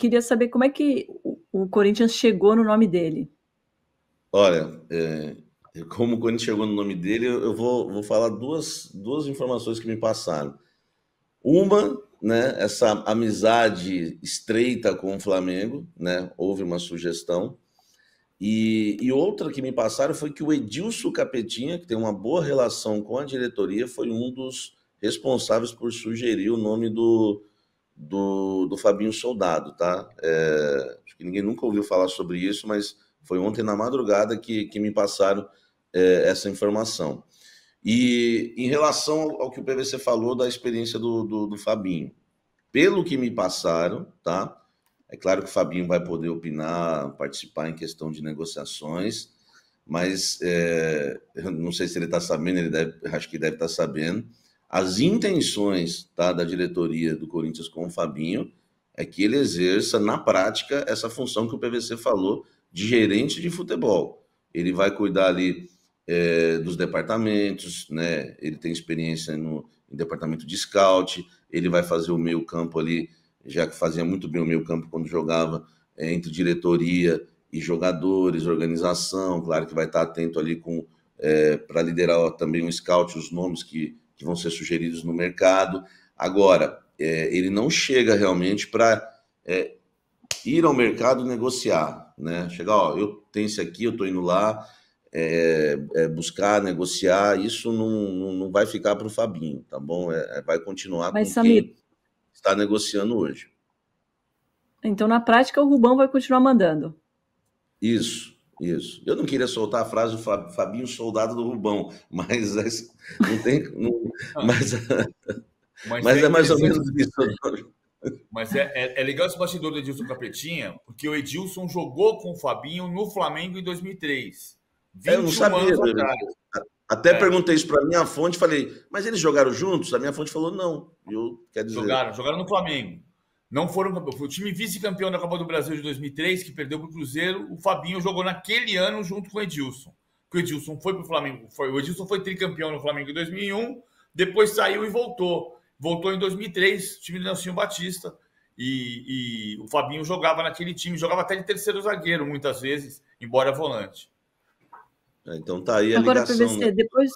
queria saber como é que o Corinthians chegou no nome dele. Olha, como o Corinthians chegou no nome dele, eu vou falar duas informações que me passaram. Uma, né, essa amizade estreita com o Flamengo, né, houve uma sugestão. E outra que me passaram foi que o Edilson Capetinha, que tem uma boa relação com a diretoria, foi um dos responsáveis por sugerir o nome do Fabinho Soldado, tá? Acho que ninguém nunca ouviu falar sobre isso, mas foi ontem na madrugada que me passaram essa informação. E em relação ao que o PVC falou da experiência do Fabinho, pelo que me passaram, tá? É claro que o Fabinho vai poder opinar, participar em questão de negociações, mas eu não sei se ele está sabendo, acho que deve estar sabendo. As intenções, tá, da diretoria do Corinthians com o Fabinho é que ele exerça na prática essa função que o PVC falou de gerente de futebol. Ele vai cuidar ali dos departamentos, né? Ele tem experiência em departamento de scout, ele vai fazer o meio campo ali, já que fazia muito bem o meio campo quando jogava, entre diretoria e jogadores, organização, claro que vai estar atento ali para liderar também um scout, os nomes que vão ser sugeridos no mercado. Agora, ele não chega realmente para ir ao mercado negociar, né? Chegar, ó, eu tenho esse aqui, eu estou indo lá, buscar, negociar, isso não vai ficar para o Fabinho, tá bom? Vai continuar Mas, com Samir, quem está negociando hoje. então na prática o Rubão vai continuar mandando. Isso. Eu não queria soltar a frase do Fabinho Soldado do Rubão, mas não tem. Mas, é mas é mais ou menos isso. Mas é legal esse bastidor do Edilson Capetinha, porque o Edilson jogou com o Fabinho no Flamengo em 2003. Eu não sabia. anos atrás. Até perguntei isso para a minha fonte, falei, mas eles jogaram juntos? A minha fonte falou não. Quer dizer... Jogaram no Flamengo. Não foram campeões. Foi o time vice-campeão da Copa do Brasil de 2003, que perdeu para o Cruzeiro. O Fabinho jogou naquele ano junto com o Edilson. O Edilson foi para o Flamengo. O Edilson foi tricampeão no Flamengo em 2001, depois saiu e voltou. Voltou em 2003, time do Nelsinho Batista. E o Fabinho jogava naquele time, jogava até de terceiro zagueiro, muitas vezes, embora volante. Então tá aí a Agora, ligação. PVC, né? depois...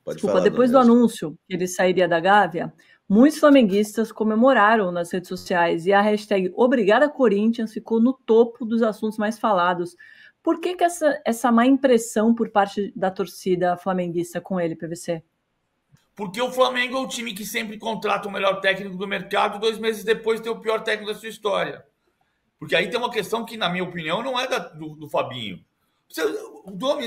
Desculpa, depois do anúncio que ele sairia da Gávea, muitos flamenguistas comemoraram nas redes sociais e a hashtag Obrigada Corinthians ficou no topo dos assuntos mais falados. Por que essa má impressão por parte da torcida flamenguista com ele, PVC? Porque o Flamengo é o time que sempre contrata o melhor técnico do mercado, 2 meses depois tem o pior técnico da sua história. Porque aí tem uma questão que, na minha opinião, não é do Fabinho. Você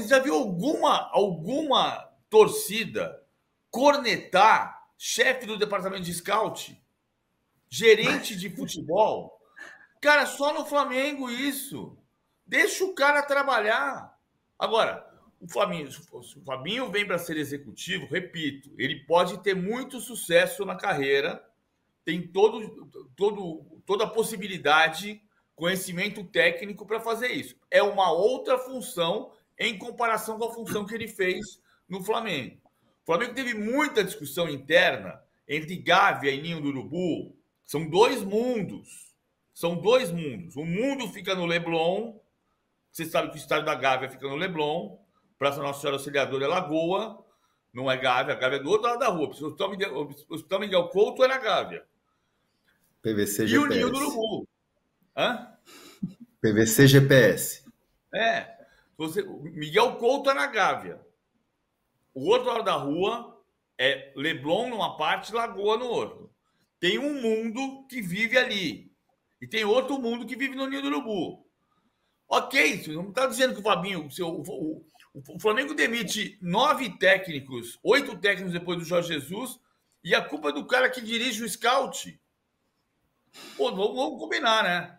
já viu alguma torcida cornetar chefe do departamento de scout? Gerente de futebol? Cara, só no Flamengo isso. Deixa o cara trabalhar. Agora, o Fabinho vem para ser executivo, repito, ele pode ter muito sucesso na carreira, tem toda a possibilidade, conhecimento técnico para fazer isso. É uma outra função em comparação com a função que ele fez no Flamengo. O Flamengo teve muita discussão interna entre Gávea e Ninho do Urubu. São dois mundos. O mundo fica no Leblon. Você sabe que o estádio da Gávea fica no Leblon. Praça Nossa Senhora Auxiliadora é Lagoa. Não é Gávea. A Gávea é do outro lado da rua. O Hospital Miguel Couto é na Gávea. PVC GPS. E o Ninho do Urubu. Hã? PVC GPS. Miguel Couto é na Gávea. O outro lado da rua é Leblon numa parte, Lagoa no outro. Tem um mundo que vive ali. E tem outro mundo que vive no Ninho do Urubu. Ok, você não está dizendo que o Fabinho... O Flamengo demite 9 técnicos, 8 técnicos depois do Jorge Jesus, e a culpa é do cara que dirige o scout. Pô, vamos combinar, né?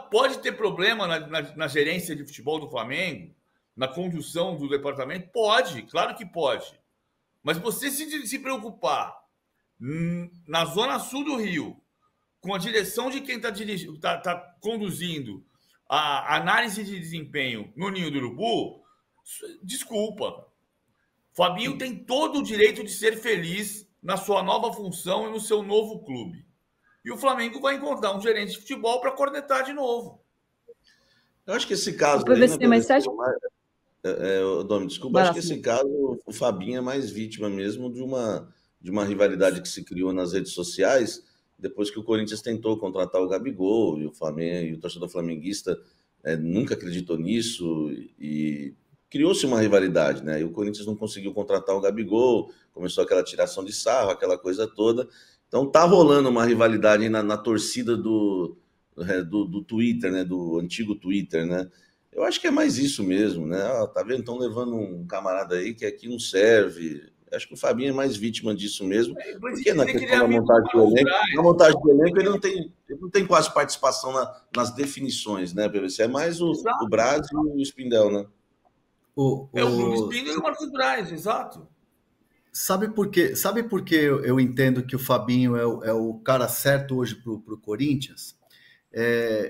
Pode ter problema na gerência de futebol do Flamengo, na condução do departamento? Pode, claro que pode. Mas você se preocupar na zona sul do Rio, com a direção de quem está conduzindo a análise de desempenho no Ninho do Urubu, desculpa. Fabinho tem todo o direito de ser feliz na sua nova função e no seu novo clube. e o Flamengo vai encontrar um gerente de futebol para cornetar de novo. Eu acho que esse caso O PVC, aí, né, mas você acha... Dom, desculpa, acho que esse caso, o Fabinho é mais vítima mesmo de uma rivalidade que se criou nas redes sociais, depois que o Corinthians tentou contratar o Gabigol, e o Flamengo, e o torcedor flamenguista nunca acreditou nisso, e criou-se uma rivalidade, né? E o Corinthians não conseguiu contratar o Gabigol, começou aquela tiração de sarro, aquela coisa toda. Então tá rolando uma rivalidade na torcida do Twitter, né? Do antigo Twitter, né? Eu acho que é mais isso mesmo, né? Ah, tá vendo? Estão levando um camarada aí que aqui não serve. Acho que o Fabinho é mais vítima disso mesmo. Porque na questão da montagem do elenco, ele não tem quase participação nas definições, né, PVC? É mais o Braz e o Spindel, né? O Bruno Spindel e o Marcos Braz, exato. Sabe por quê? Sabe por que eu entendo que o Fabinho é o cara certo hoje para o Corinthians?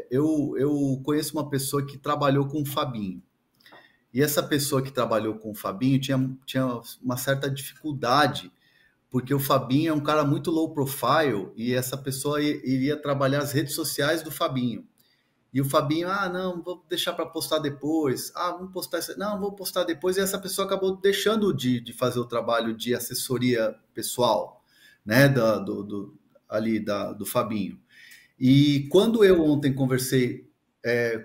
Eu conheço uma pessoa que trabalhou com o Fabinho. E essa pessoa que trabalhou com o Fabinho tinha uma certa dificuldade, porque o Fabinho é um cara muito low profile e essa pessoa iria trabalhar as redes sociais do Fabinho. E o Fabinho, não, vou deixar para postar depois. Vamos postar isso. Não, vou postar depois. E essa pessoa acabou deixando de fazer o trabalho de assessoria pessoal, né, do Fabinho. E quando eu ontem conversei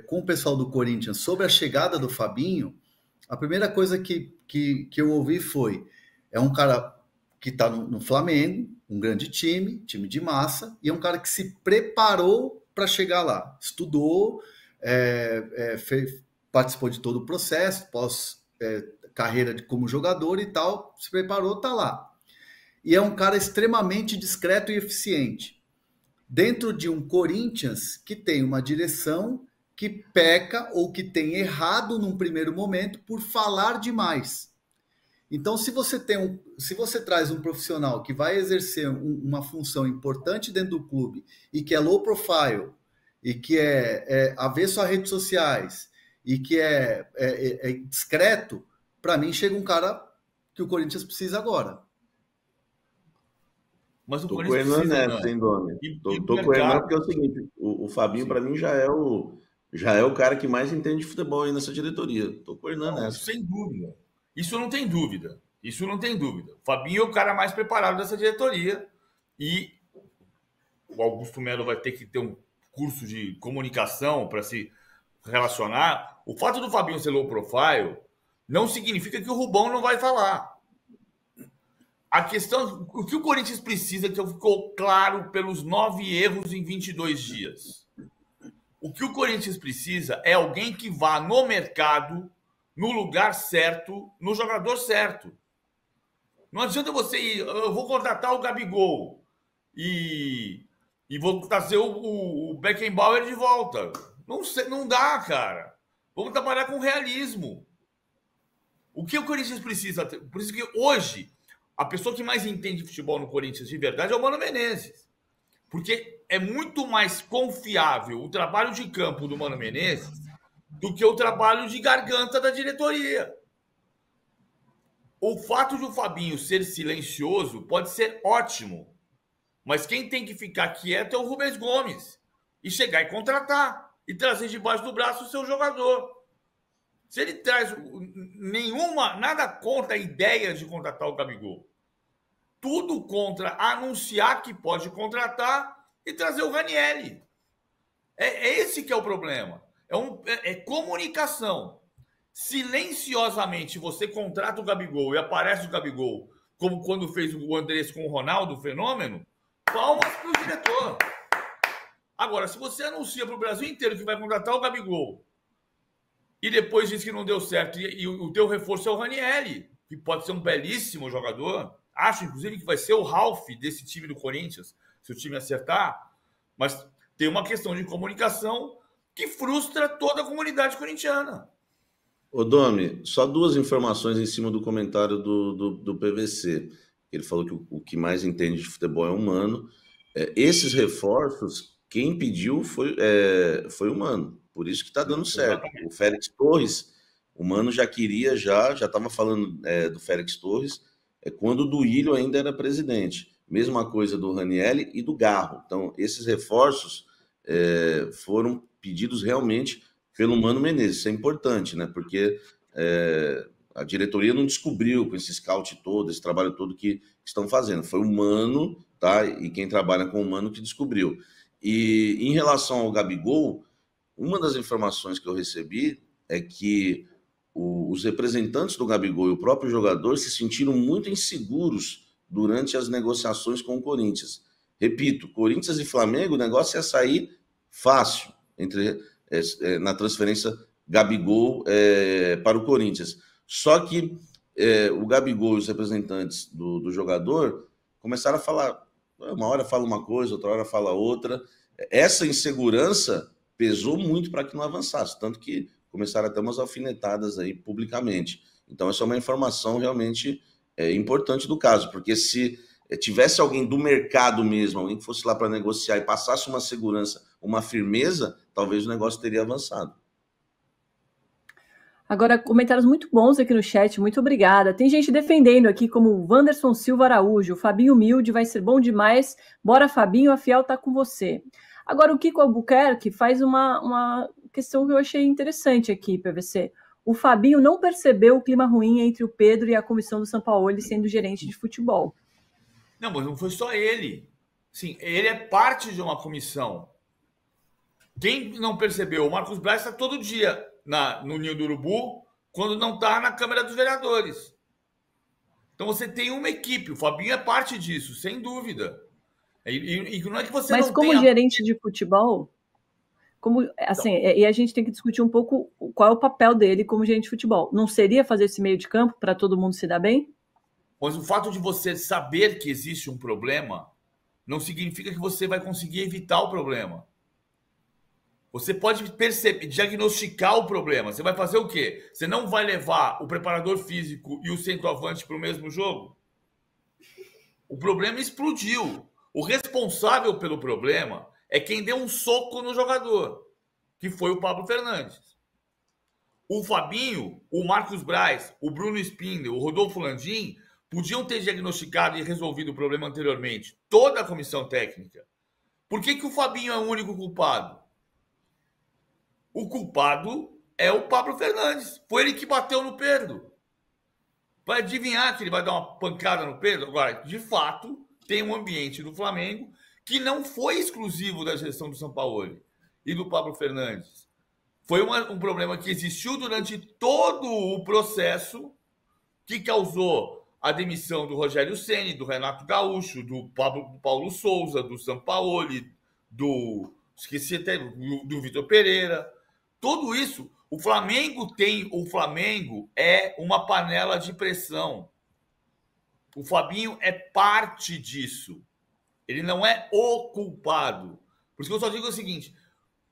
com o pessoal do Corinthians sobre a chegada do Fabinho, a primeira coisa que eu ouvi foi: é um cara que está no Flamengo, um grande time de massa, e é um cara que se preparou para chegar lá, estudou, participou de todo o processo, carreira como jogador e tal, se preparou, está lá. E é um cara extremamente discreto e eficiente, dentro de um Corinthians que tem uma direção que peca ou que tem errado num primeiro momento por falar demais. Então, se você traz um profissional que vai exercer uma função importante dentro do clube e que é low profile, e que é avesso a redes sociais, e que é discreto, para mim chega um cara que o Corinthians precisa agora. Mas o Corinthians precisa, nessa, hein, Domi? Tô com ele, porque é o seguinte, o Fabinho, para mim, já é o cara que mais entende de futebol aí nessa diretoria. Tô com o Hernan nessa. Sem dúvida. Isso não tem dúvida. O Fabinho é o cara mais preparado dessa diretoria e o Augusto Melo vai ter que ter um curso de comunicação para se relacionar. O fato do Fabinho ser low profile não significa que o Rubão não vai falar. A questão, o que o Corinthians precisa, que ficou claro pelos 9 erros em 22 dias. O que o Corinthians precisa é alguém que vá no mercado, no lugar certo, no jogador certo. Não adianta você ir, eu vou contratar o Gabigol e vou trazer o Beckenbauer de volta. Não dá, cara. Vamos trabalhar com realismo. O que o Corinthians precisa? Por isso que hoje, a pessoa que mais entende futebol no Corinthians de verdade é o Mano Menezes. Porque é muito mais confiável o trabalho de campo do Mano Menezes do que o trabalho de garganta da diretoria. O fato de o Fabinho ser silencioso pode ser ótimo, mas quem tem que ficar quieto é o Rubens Gomes e chegar e contratar e trazer debaixo do braço o seu jogador. Se ele traz nada contra a ideia de contratar o Gabigol, tudo contra anunciar que pode contratar e trazer o Ranieri. Esse que é o problema. É comunicação. Silenciosamente você contrata o Gabigol e aparece o Gabigol, como quando fez o Andrés com o Ronaldo, o fenômeno, palmas para o diretor. Agora, se você anuncia para o Brasil inteiro que vai contratar o Gabigol e depois diz que não deu certo e o teu reforço é o Ranieri, que pode ser um belíssimo jogador, acho inclusive que vai ser o Ralf desse time do Corinthians, se o time acertar, mas tem uma questão de comunicação que frustra toda a comunidade corintiana. Ô, Domi, só 2 informações em cima do comentário do PVC. Ele falou que o que mais entende de futebol é o Mano. Esses reforços, quem pediu foi o Mano. Por isso que está dando certo. O Félix Torres, o Mano já estava falando do Félix Torres, quando o Duílio ainda era presidente. Mesma coisa do Ranieri e do Garro. Então, esses reforços foram pedidos realmente pelo Mano Menezes. Isso é importante, né? Porque a diretoria não descobriu com esse scout todo, esse trabalho todo que estão fazendo. Foi o Mano, tá? E quem trabalha com o Mano que descobriu. E em relação ao Gabigol, uma das informações que eu recebi é que os representantes do Gabigol e o próprio jogador se sentiram muito inseguros durante as negociações com o Corinthians. Repito, Corinthians e Flamengo, o negócio ia sair fácil na transferência Gabigol para o Corinthians. Só que o Gabigol e os representantes do jogador começaram a falar, uma hora fala uma coisa, outra hora fala outra. Essa insegurança pesou muito para que não avançasse, tanto que começaram até umas alfinetadas aí publicamente. Então, essa é uma informação realmente importante do caso, porque se tivesse alguém do mercado mesmo, alguém que fosse lá para negociar e passasse uma segurança, uma firmeza, talvez o negócio teria avançado. Agora, comentários muito bons aqui no chat, muito obrigada. Tem gente defendendo aqui, como o Wanderson Silva Araújo, Fabinho humilde, vai ser bom demais. Bora, Fabinho, a Fiel tá com você. Agora, o Kiko Albuquerque faz uma questão que eu achei interessante aqui, PVC. O Fabinho não percebeu o clima ruim entre o Pedro e a comissão do Sampaoli sendo gerente de futebol. Não, mas não foi só ele. Sim, ele é parte de uma comissão. Quem não percebeu? O Marcos Braz está todo dia no Ninho do Urubu, quando não está na Câmara dos Vereadores. Então você tem uma equipe. O Fabinho é parte disso, sem dúvida. E não é que você mas não como tenha... gerente de futebol, assim, e a gente tem que discutir um pouco qual é o papel dele como gerente de futebol. Não seria fazer esse meio de campo para todo mundo se dar bem? Mas o fato de você saber que existe um problema não significa que você vai conseguir evitar o problema. Você pode perceber, diagnosticar o problema. Você vai fazer o quê? Você não vai levar o preparador físico e o centroavante para o mesmo jogo? O problema explodiu. O responsável pelo problema é quem deu um soco no jogador, que foi o Pablo Fernandes. O Fabinho, o Marcos Braz, o Bruno Spindel, o Rodolfo Landim podiam ter diagnosticado e resolvido o problema anteriormente. Toda a comissão técnica. Por que o Fabinho é o único culpado? O culpado é o Pablo Fernandes. Foi ele que bateu no Pedro. Vai adivinhar que ele vai dar uma pancada no Pedro? Agora, de fato, tem um ambiente do Flamengo que não foi exclusivo da gestão do Sampaoli e do Pablo Fernandes. Foi um problema que existiu durante todo o processo que causou a demissão do Rogério Ceni, do Renato Gaúcho, do Paulo Souza, do Sampaoli, do Vitor Pereira. Tudo isso, o Flamengo é uma panela de pressão. O Fabinho é parte disso. Ele não é o culpado. Por isso que eu só digo o seguinte: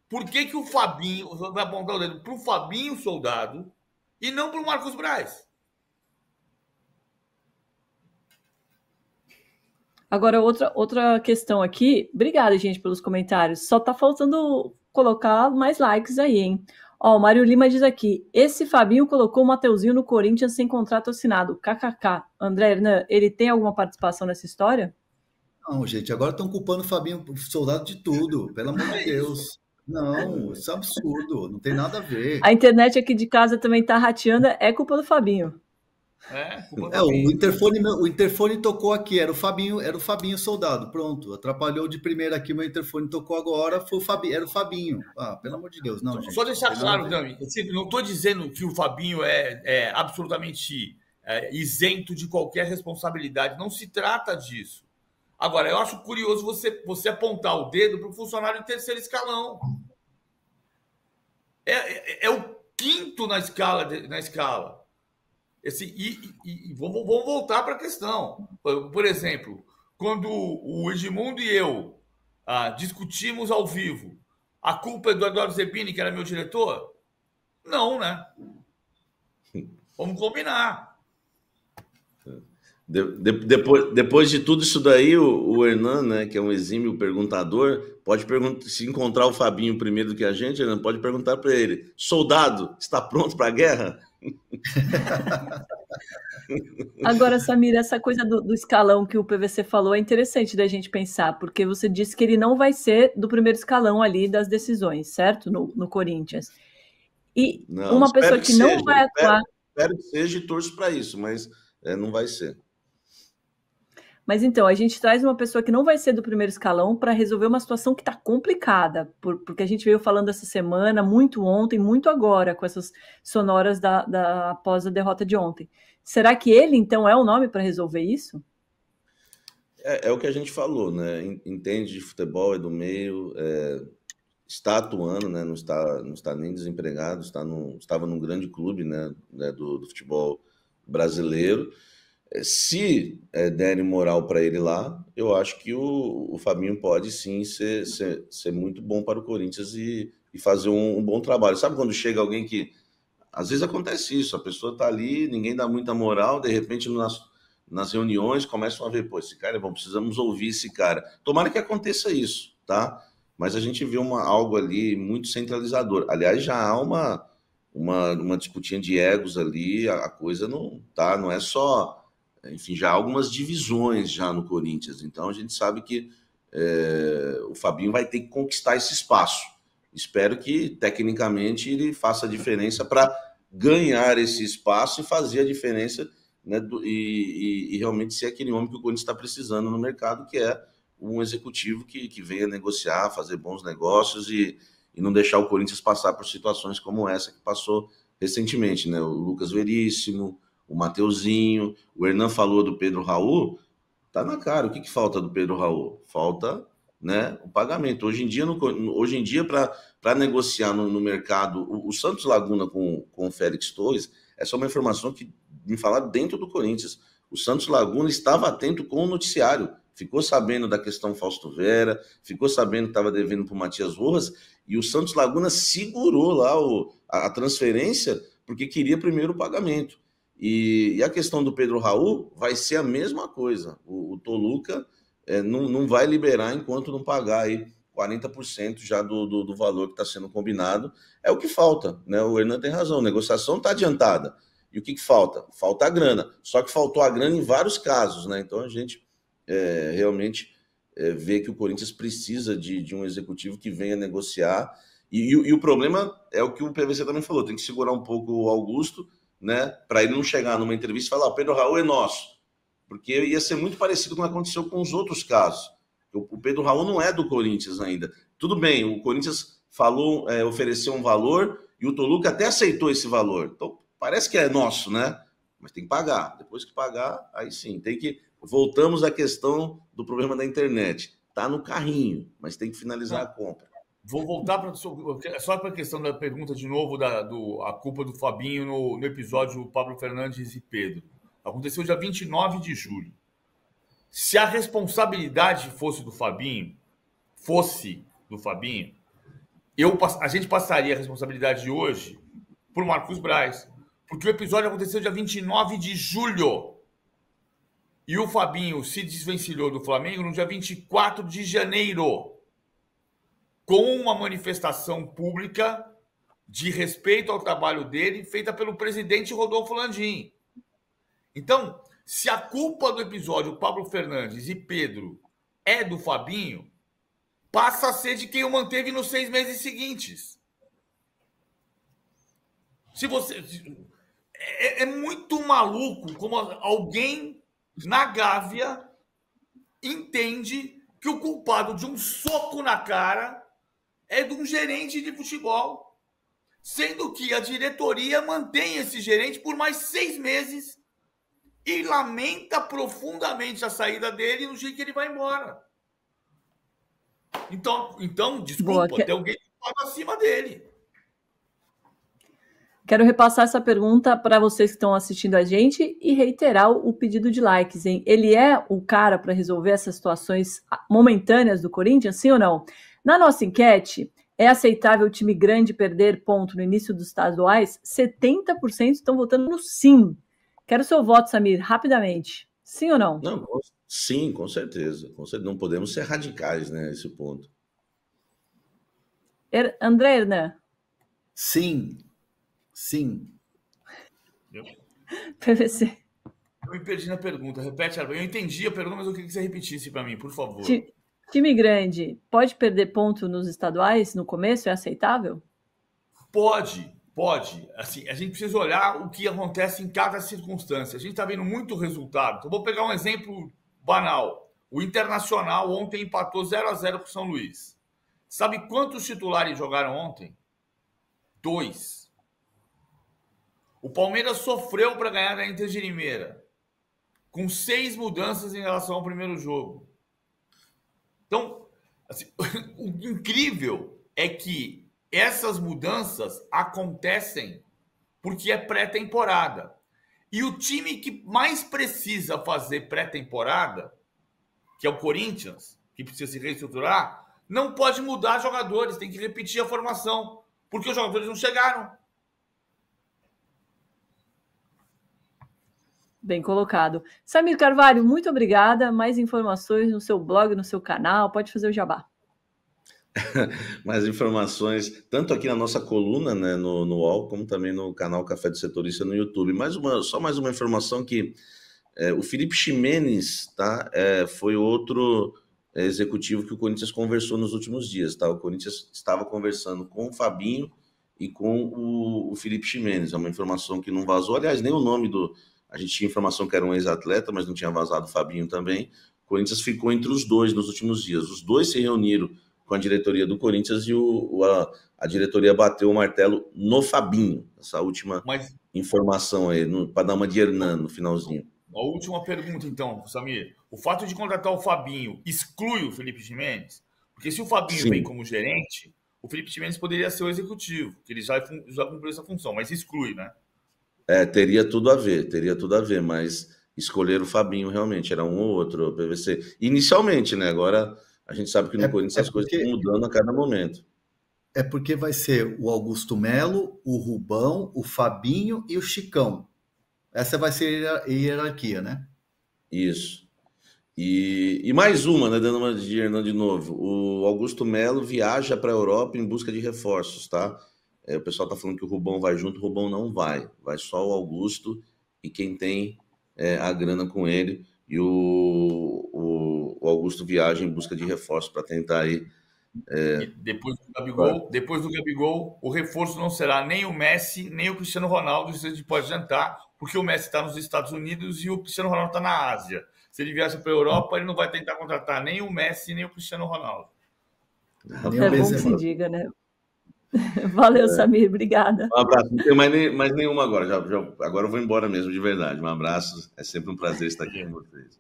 por que o Fabinho vai apontar o dedo para o Fabinho Soldado e não para o Marcos Braz? Agora, outra questão aqui. Obrigada, gente, pelos comentários. Só tá faltando colocar mais likes aí, hein? Ó, o Mário Lima diz aqui: esse Fabinho colocou o Mateuzinho no Corinthians sem contrato assinado. KKK. André Hernan, ele tem alguma participação nessa história? Não, gente, agora estão culpando o Fabinho Soldado de tudo, pelo amor de Deus. Não, isso é absurdo, não tem nada a ver. A internet aqui de casa também tá rateando, é culpa do Fabinho. O interfone tocou aqui, era o Fabinho Soldado, pronto, atrapalhou de primeira aqui, meu interfone tocou agora, era o Fabinho. Ah, pelo amor de Deus, não, gente. Só deixar claro, Dami, não estou dizendo que o Fabinho é absolutamente isento de qualquer responsabilidade, não se trata disso. Agora, eu acho curioso você apontar o dedo para o funcionário de terceiro escalão. É o quinto na escala. Vamos voltar para a questão. Por exemplo, quando o Edmundo e eu discutimos ao vivo, a culpa é do Eduardo Zebini, que era meu diretor? Não, né? Vamos combinar. Depois de tudo isso daí, o Hernan, né, que é um exímio perguntador, pode se encontrar o Fabinho primeiro do que a gente, Hernan, pode perguntar para ele: soldado, está pronto para a guerra? Agora, Samir, essa coisa do escalão que o PVC falou é interessante da gente pensar, porque você disse que ele não vai ser do primeiro escalão ali das decisões, certo? No Corinthians. E Não, uma pessoa espero que que não seja. vai atuar. Espero que seja e torço para isso, mas não vai ser. Mas então, a gente traz uma pessoa que não vai ser do primeiro escalão para resolver uma situação que está complicada, porque a gente veio falando essa semana, muito ontem, muito agora, com essas sonoras após a derrota de ontem. Será que ele, então, é o nome para resolver isso? É o que a gente falou, né? Entende de futebol, é do meio, está atuando, né? Não está nem desempregado, estava num grande clube, né? Do futebol brasileiro. Se derem moral para ele lá, eu acho que o Fabinho pode sim ser muito bom para o Corinthians e fazer um bom trabalho. Sabe quando chega alguém que. Às vezes acontece isso, a pessoa está ali, ninguém dá muita moral, de repente nas reuniões começam a ver, pô, esse cara é bom, precisamos ouvir esse cara. Tomara que aconteça isso, tá? Mas a gente vê algo ali muito centralizador. Aliás, já há uma disputinha de egos ali, a coisa não é só. Enfim, já há algumas divisões já no Corinthians. Então a gente sabe que o Fabinho vai ter que conquistar esse espaço. Espero que tecnicamente ele faça a diferença para ganhar esse espaço e fazer a diferença, né, e realmente ser aquele homem que o Corinthians está precisando no mercado, que é um executivo que venha negociar, fazer bons negócios e não deixar o Corinthians passar por situações como essa que passou recentemente, né? O Lucas Veríssimo, o Mateuzinho, o Hernan falou do Pedro Raul, tá na cara. O que falta do Pedro Raul? Falta, né, o pagamento. Hoje em dia para negociar no mercado, o Santos Laguna com o Félix Torres, essa é uma informação que me falaram dentro do Corinthians. O Santos Laguna estava atento com o noticiário, ficou sabendo da questão Fausto Vera, ficou sabendo que estava devendo para o Matias Rojas, e o Santos Laguna segurou lá a transferência porque queria primeiro o pagamento. E a questão do Pedro Raul vai ser a mesma coisa. O Toluca não vai liberar enquanto não pagar aí 40% já do valor que está sendo combinado. É o que falta, né? O Hernan tem razão, a negociação está adiantada. E o que falta? Falta a grana. Só que faltou a grana em vários casos, né? Então a gente realmente vê que o Corinthians precisa de um executivo que venha negociar. E o problema é o que o PVC também falou, tem que segurar um pouco o Augusto, né, para ele não chegar numa entrevista e falar, o Pedro Raul é nosso, porque ia ser muito parecido com o que aconteceu com os outros casos. O Pedro Raul não é do Corinthians ainda. Tudo bem, o Corinthians falou, ofereceu um valor e o Toluca até aceitou esse valor. Então, parece que é nosso, né? Mas tem que pagar. Depois que pagar, aí sim, tem que... Voltamos à questão do problema da internet. Tá no carrinho, mas tem que finalizar a compra. Vou voltar só para a questão da pergunta de novo a culpa do Fabinho no episódio Pablo Fernandes e Pedro. Aconteceu dia 29 de julho. Se a responsabilidade fosse do Fabinho, a gente passaria a responsabilidade de hoje por Marcos Braz, porque o episódio aconteceu dia 29 de julho. E o Fabinho se desvencilhou do Flamengo no dia 24 de janeiro. Com uma manifestação pública de respeito ao trabalho dele, feita pelo presidente Rodolfo Landim. Então, se a culpa do episódio Pablo Fernandes e Pedro é do Fabinho, passa a ser de quem o manteve nos 6 meses seguintes. É muito maluco como alguém na Gávea entende que o culpado de um soco na cara é de um gerente de futebol, sendo que a diretoria mantém esse gerente por mais 6 meses e lamenta profundamente a saída dele no dia que ele vai embora. Então desculpa, tem alguém que paga acima dele. Quero repassar essa pergunta para vocês que estão assistindo a gente e reiterar o pedido de likes, hein? Ele é o cara para resolver essas situações momentâneas do Corinthians, sim ou não? Na nossa enquete, é aceitável o time grande perder ponto no início dos estaduais? 70% estão votando no sim. Quero seu voto, Samir, rapidamente. Sim ou não? Não, sim, com certeza. Não podemos ser radicais, né, nesse ponto. André Hernan? Sim. Sim. PVC? Eu me perdi na pergunta. Repete, eu entendi a pergunta, mas eu queria que você repetisse para mim, por favor. Time grande pode perder ponto nos estaduais no começo? É aceitável? Pode. Assim, a gente precisa olhar o que acontece em cada circunstância. A gente está vendo muito resultado. Então, vou pegar um exemplo banal. O Internacional ontem empatou 0-0 com o São Luís. Sabe quantos titulares jogaram ontem? 2. O Palmeiras sofreu para ganhar da Inter de Limeira, com 6 mudanças em relação ao primeiro jogo. Então, assim, o incrível é que essas mudanças acontecem porque é pré-temporada. E o time que mais precisa fazer pré-temporada, que é o Corinthians, que precisa se reestruturar, não pode mudar jogadores, tem que repetir a formação, porque os jogadores não chegaram. Bem colocado. Samir Carvalho, muito obrigada. Mais informações no seu blog, no seu canal. Pode fazer o jabá. Mais informações, tanto aqui na nossa coluna, né, no UOL, como também no canal Café do Setorista no YouTube. Só mais uma informação que o Felipe Ximenes, tá, foi outro executivo que o Corinthians conversou nos últimos dias. Tá? O Corinthians estava conversando com o Fabinho e com o Felipe Ximenes. É uma informação que não vazou. Aliás, nem o nome do... A gente tinha informação que era um ex-atleta, mas não tinha vazado o Fabinho também. O Corinthians ficou entre os dois nos últimos dias. Os dois se reuniram com a diretoria do Corinthians e a diretoria bateu o martelo no Fabinho. Essa última informação aí, para dar uma de Hernan no finalzinho. A última pergunta, então, Samir. O fato de contratar o Fabinho exclui o Felipe Ximenes? Porque se o Fabinho vem como gerente, o Felipe Ximenes poderia ser o executivo, que ele já cumpriu essa função, mas exclui, né? Teria tudo a ver, mas escolher o Fabinho realmente, era um ou outro, o PVC. Inicialmente, né? Agora a gente sabe que no Corinthians as coisas estão mudando a cada momento. É porque vai ser o Augusto Melo, o Rubão, o Fabinho e o Chicão. Essa vai ser a hierarquia, né? Isso. E mais uma, né? Dando uma de Hernan de novo. O Augusto Melo viaja para a Europa em busca de reforços, tá? O pessoal está falando que o Rubão vai junto, o Rubão não vai. Vai só o Augusto e quem tem a grana com ele. E o Augusto viaja em busca de reforço para tentar aí... E depois do Gabigol, o reforço não será nem o Messi, nem o Cristiano Ronaldo, isso a gente pode adiantar, porque o Messi está nos Estados Unidos e o Cristiano Ronaldo está na Ásia. Se ele viaja para a Europa, ele não vai tentar contratar nem o Messi, nem o Cristiano Ronaldo. É bom que se diga, né? Valeu, Samir, obrigada. Um abraço, não tenho mais nenhuma agora. Agora eu vou embora mesmo, de verdade. Um abraço, é sempre um prazer estar aqui com vocês.